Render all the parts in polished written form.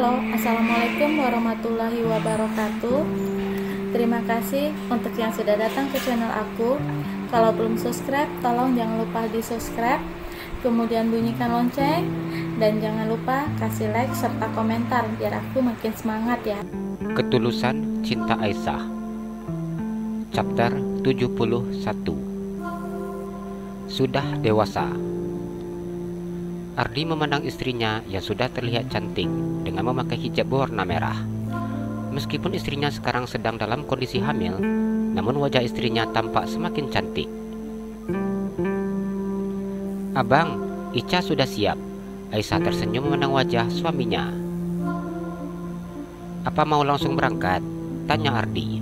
Halo, Assalamualaikum warahmatullahi wabarakatuh. Terima kasih untuk yang sudah datang ke channel aku. Kalau belum subscribe, tolong jangan lupa di subscribe, kemudian bunyikan lonceng, dan jangan lupa kasih like serta komentar biar aku makin semangat ya. Ketulusan Cinta Aisyah, Chapter 71. Sudah dewasa. Ardi memandang istrinya yang sudah terlihat cantik dengan memakai hijab berwarna merah. Meskipun istrinya sekarang sedang dalam kondisi hamil, namun wajah istrinya tampak semakin cantik. "Abang, Ica sudah siap." Aisyah tersenyum memandang wajah suaminya. "Apa mau langsung berangkat?" tanya Ardi.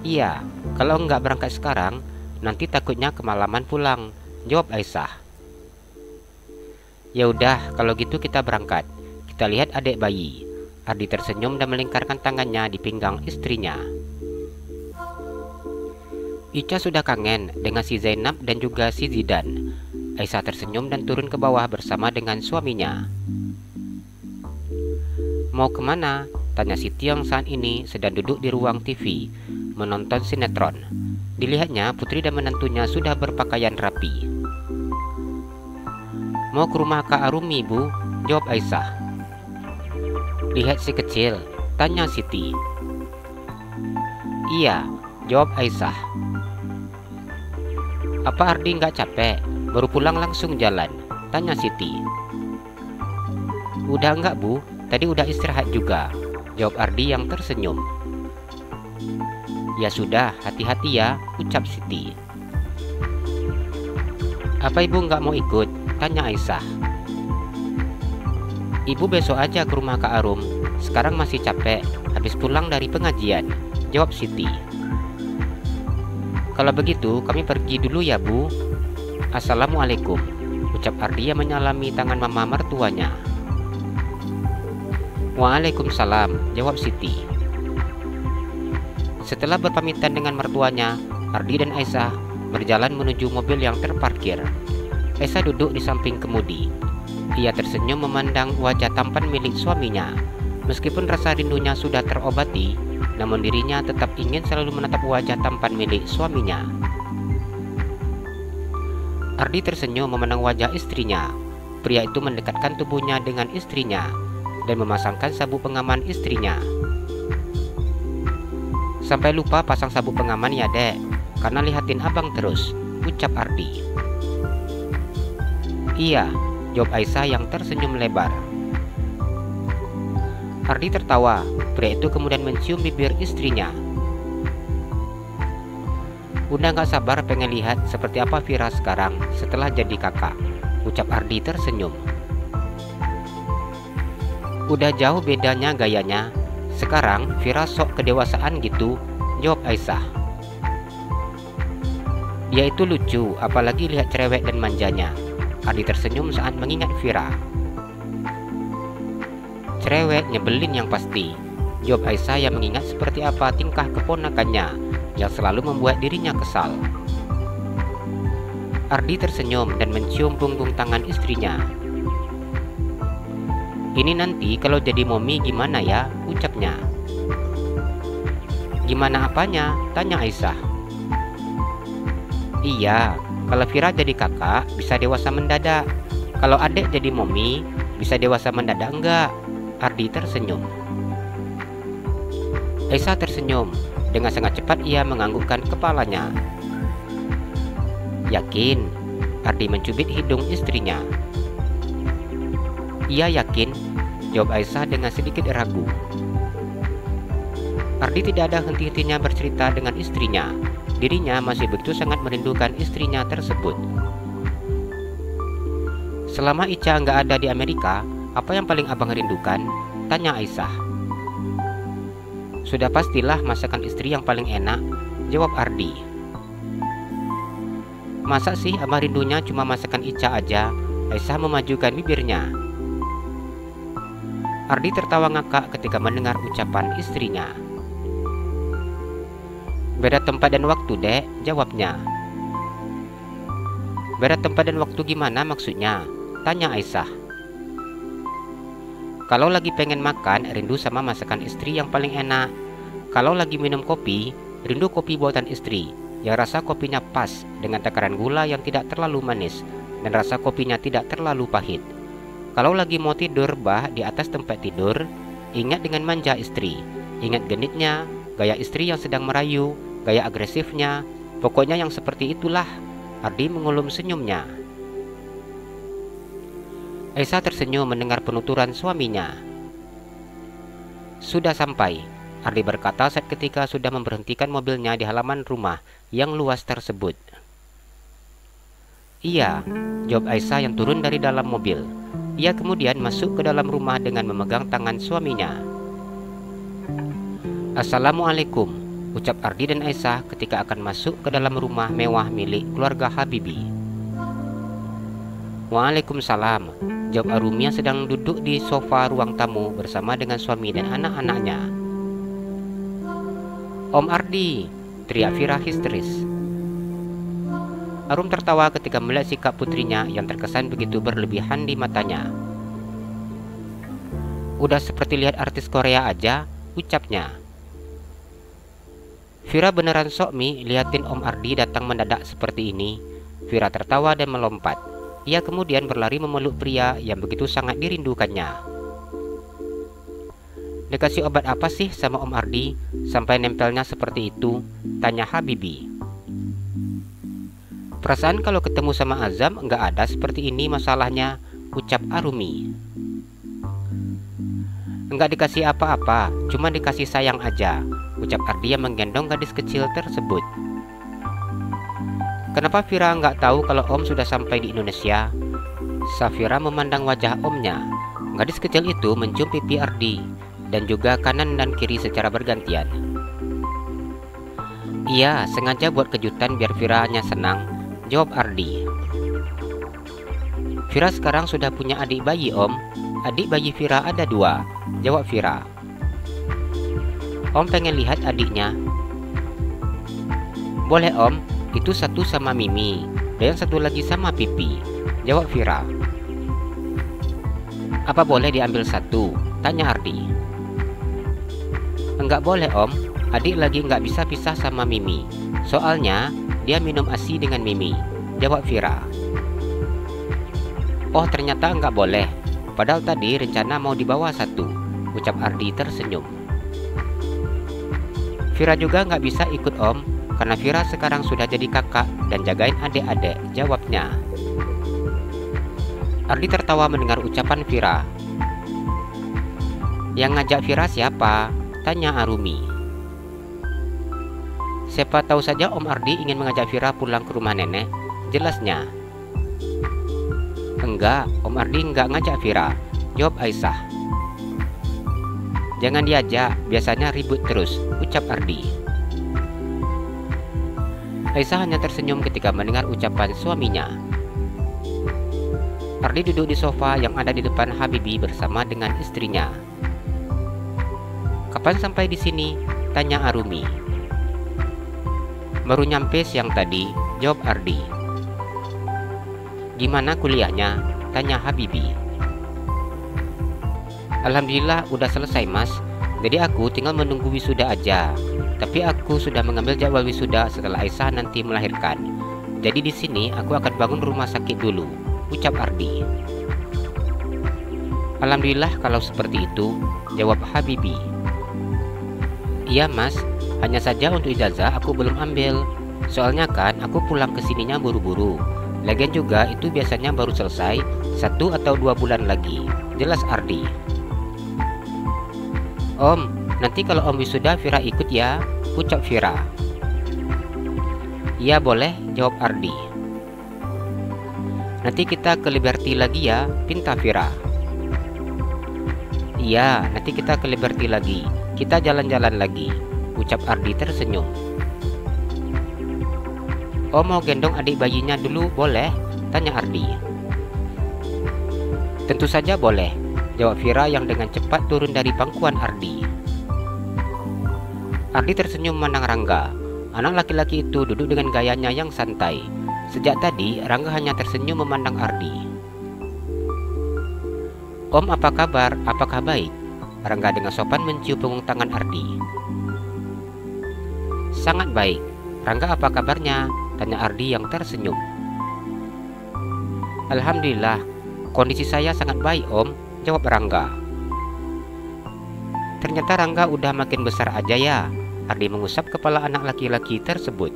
"Iya, kalau enggak berangkat sekarang, nanti takutnya kemalaman pulang," jawab Aisyah. "Ya udah, kalau gitu kita berangkat. Kita lihat adik bayi." Ardi tersenyum dan melingkarkan tangannya di pinggang istrinya. "Ica sudah kangen dengan si Zainab dan juga si Zidan." Aisyah tersenyum dan turun ke bawah bersama dengan suaminya. "Mau kemana?" tanya Siti yang saat ini sedang duduk di ruang TV menonton sinetron. Dilihatnya putri dan menantunya sudah berpakaian rapi. "Mau ke rumah Kak Arumi, Bu," jawab Aisyah. "Lihat si kecil?" tanya Siti. "Iya," jawab Aisyah. "Apa Ardi nggak capek? Baru pulang langsung jalan?" tanya Siti. "Udah enggak, Bu, tadi udah istirahat juga," jawab Ardi yang tersenyum. "Ya sudah, hati-hati ya," ucap Siti. "Apa Ibu nggak mau ikut?" tanya Aisyah. "Ibu besok aja ke rumah Kak Arum. Sekarang masih capek, habis pulang dari pengajian," jawab Siti. "Kalau begitu kami pergi dulu ya, Bu." "Assalamualaikum," ucap Ardi yang menyalami tangan mama mertuanya. "Waalaikumsalam," jawab Siti. Setelah berpamitan dengan mertuanya, Ardi dan Aisyah berjalan menuju mobil yang terparkir. Aisyah duduk di samping kemudi. Ia tersenyum memandang wajah tampan milik suaminya. Meskipun rasa rindunya sudah terobati, namun dirinya tetap ingin selalu menatap wajah tampan milik suaminya. Ardi tersenyum memandang wajah istrinya. Pria itu mendekatkan tubuhnya dengan istrinya dan memasangkan sabuk pengaman istrinya. "Sampai lupa pasang sabuk pengaman ya, Dek, karena lihatin abang terus," ucap Ardi. "Iya," jawab Aisyah yang tersenyum lebar. Ardi tertawa. Pria itu kemudian mencium bibir istrinya. "Udah gak sabar pengen lihat seperti apa Vira sekarang setelah jadi kakak," ucap Ardi tersenyum. "Udah jauh bedanya gayanya. Sekarang Vira sok kedewasaan gitu," jawab Aisyah. "Ya itu lucu, apalagi lihat cerewet dan manjanya." Ardi tersenyum saat mengingat Vira. "Cerewet, nyebelin yang pasti," jawab Aisyah yang mengingat seperti apa tingkah keponakannya yang selalu membuat dirinya kesal. Ardi tersenyum dan mencium punggung tangan istrinya. "Ini nanti kalau jadi momi gimana ya?" ucapnya. "Gimana apanya?" tanya Aisyah. "Iya, kalau Vira jadi kakak bisa dewasa mendadak. Kalau adik jadi momi bisa dewasa mendadak enggak?" Ardi tersenyum. Aisyah tersenyum. Dengan sangat cepat ia menganggukkan kepalanya. "Yakin?" Ardi mencubit hidung istrinya. "Iya yakin," jawab Aisyah dengan sedikit ragu. Ardi tidak ada henti-hentinya bercerita dengan istrinya. Dirinya masih begitu sangat merindukan istrinya tersebut. "Selama Ica nggak ada di Amerika, apa yang paling abang rindukan?" tanya Aisyah. "Sudah pastilah masakan istri yang paling enak," jawab Ardi. "Masa sih abang rindunya cuma masakan Ica aja?" Aisyah memajukan bibirnya. Ardi tertawa ngakak ketika mendengar ucapan istrinya. "Beda tempat dan waktu, Dek," jawabnya. "Beda tempat dan waktu gimana maksudnya?" tanya Aisyah. Kalau lagi pengen makan, rindu sama masakan istri yang paling enak. Kalau lagi minum kopi, rindu kopi buatan istri, yang rasa kopinya pas dengan takaran gula yang tidak terlalu manis dan rasa kopinya tidak terlalu pahit. Kalau lagi mau tidur di atas tempat tidur, ingat dengan manja istri. Ingat genitnya, gaya istri yang sedang merayu, gaya agresifnya. Pokoknya yang seperti itulah. Ardi mengulum senyumnya. Aisyah tersenyum mendengar penuturan suaminya. Sudah sampai, Ardi berkata saat ketika sudah memberhentikan mobilnya di halaman rumah yang luas tersebut. Iya, jawab Aisyah yang turun dari dalam mobil. Ia kemudian masuk ke dalam rumah dengan memegang tangan suaminya. Assalamualaikum, ucap Ardi dan Aisyah ketika akan masuk ke dalam rumah mewah milik keluarga Habibie. Waalaikumsalam, jawab Arumi yang sedang duduk di sofa ruang tamu bersama dengan suami dan anak-anaknya. Om Ardi, teriak Fira histeris. Arum tertawa ketika melihat sikap putrinya yang terkesan begitu berlebihan di matanya. Udah seperti lihat artis Korea aja, ucapnya. Fira beneran sok mi liatin Om Ardi datang mendadak seperti ini. Fira tertawa dan melompat. Ia kemudian berlari memeluk pria yang begitu sangat dirindukannya. Dikasih obat apa sih sama Om Ardi sampai nempelnya seperti itu? Tanya Habibie. Perasaan kalau ketemu sama Azam nggak ada seperti ini masalahnya, ucap Arumi. Nggak dikasih apa-apa, cuma dikasih sayang aja, ucap Ardi yang menggendong gadis kecil tersebut. Kenapa Fira nggak tahu kalau Om sudah sampai di Indonesia? Safira memandang wajah omnya. Gadis kecil itu mencium pipi Ardi dan juga kanan dan kiri secara bergantian. Iya, sengaja buat kejutan biar Firanya senang, jawab Ardi. Fira sekarang sudah punya adik bayi Om. Adik bayi Fira ada 2, jawab Fira. Om pengen lihat adiknya. Boleh Om, itu satu sama Mimi dan yang satu lagi sama Pipi, jawab Fira. Apa boleh diambil satu? Tanya Ardi. Enggak boleh Om, adik lagi nggak bisa pisah sama Mimi. Soalnya dia minum ASI dengan Mimi, jawab Fira. Oh ternyata nggak boleh, padahal tadi rencana mau dibawa satu, ucap Ardi tersenyum. Fira juga nggak bisa ikut Om, karena Fira sekarang sudah jadi kakak dan jagain adik-adik, jawabnya. Ardi tertawa mendengar ucapan Fira. Yang ngajak Fira siapa? Tanya Arumi. Siapa tahu saja Om Ardi ingin mengajak Fira pulang ke rumah nenek, jelasnya. Enggak, Om Ardi enggak ngajak Fira, jawab Aisyah. Jangan diajak, biasanya ribut terus, ucap Ardi. Aisyah hanya tersenyum ketika mendengar ucapan suaminya. Ardi duduk di sofa yang ada di depan Habibie bersama dengan istrinya. Kapan sampai di sini? Tanya Arumi. Baru nyampe siang tadi, jawab Ardi. Gimana kuliahnya? Tanya Habibie. Alhamdulillah udah selesai Mas, jadi aku tinggal menunggu wisuda aja. Tapi aku sudah mengambil jadwal wisuda setelah Aisyah nanti melahirkan. Jadi di sini aku akan bangun rumah sakit dulu, ucap Ardi. Alhamdulillah kalau seperti itu, jawab Habibie. Iya Mas, hanya saja untuk ijazah aku belum ambil. Soalnya kan aku pulang ke sininya buru-buru. Lagian juga itu biasanya baru selesai 1 atau 2 bulan lagi, jelas Ardi. Om, nanti kalau Om wisuda Fira ikut ya, ucap Fira. Iya boleh, jawab Ardi. Nanti kita ke Liberty lagi ya, pinta Fira. Iya, nanti kita ke Liberty lagi, kita jalan-jalan lagi, ucap Ardi tersenyum. Om mau gendong adik bayinya dulu boleh? Tanya Ardi. Tentu saja boleh, jawab Fira yang dengan cepat turun dari pangkuan Ardi. Ardi tersenyum memandang Rangga. Anak laki-laki itu duduk dengan gayanya yang santai. Sejak tadi, Rangga hanya tersenyum memandang Ardi. "Om, apa kabar? Apakah baik?" Rangga dengan sopan mencium punggung tangan Ardi. "Sangat baik. Rangga, apa kabarnya?" tanya Ardi yang tersenyum. "Alhamdulillah, kondisi saya sangat baik, Om," jawab Rangga. "Ternyata Rangga udah makin besar aja ya." Ardi mengusap kepala anak laki-laki tersebut.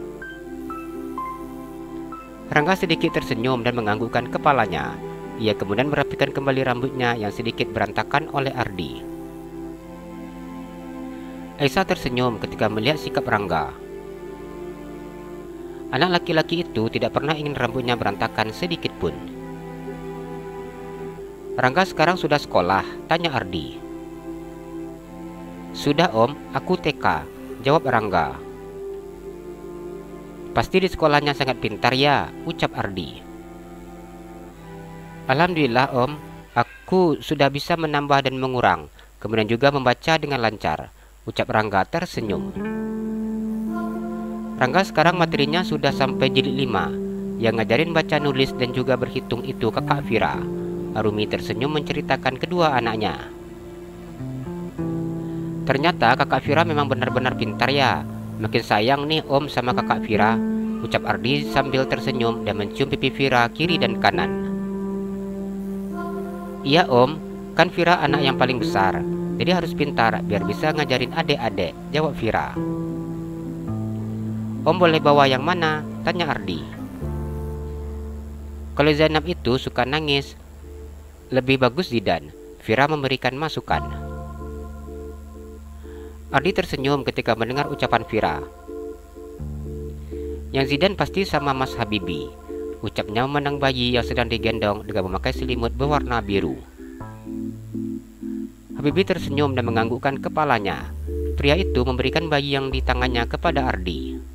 Rangga sedikit tersenyum dan menganggukkan kepalanya. Ia kemudian merapikan kembali rambutnya yang sedikit berantakan oleh Ardi. Aisyah tersenyum ketika melihat sikap Rangga. Anak laki-laki itu tidak pernah ingin rambutnya berantakan sedikit pun. "Rangga sekarang sudah sekolah?" tanya Ardi. "Sudah, Om, aku TK," jawab Rangga. "Pasti di sekolahnya sangat pintar ya," ucap Ardi. "Alhamdulillah, Om, aku sudah bisa menambah dan mengurang, kemudian juga membaca dengan lancar," ucap Rangga tersenyum. Rangga sekarang materinya sudah sampai jilid 5. Yang ngajarin baca nulis dan juga berhitung itu kakak Fira. Arumi tersenyum menceritakan kedua anaknya. "Ternyata kakak Fira memang benar-benar pintar ya. Makin sayang nih Om sama kakak Fira," ucap Ardi sambil tersenyum dan mencium pipi Fira kiri dan kanan. "Iya Om, kan Fira anak yang paling besar, jadi harus pintar biar bisa ngajarin adik-adik," jawab Fira. "Om boleh bawa yang mana?" tanya Ardi. "Kalau Zainab itu suka nangis, lebih bagus Zidan," Fira memberikan masukan. Ardi tersenyum ketika mendengar ucapan Fira. "Yang Zidan pasti sama Mas Habibi," ucapnya memandang bayi yang sedang digendong dengan memakai selimut berwarna biru. Habibi tersenyum dan menganggukkan kepalanya. Pria itu memberikan bayi yang di tangannya kepada Ardi.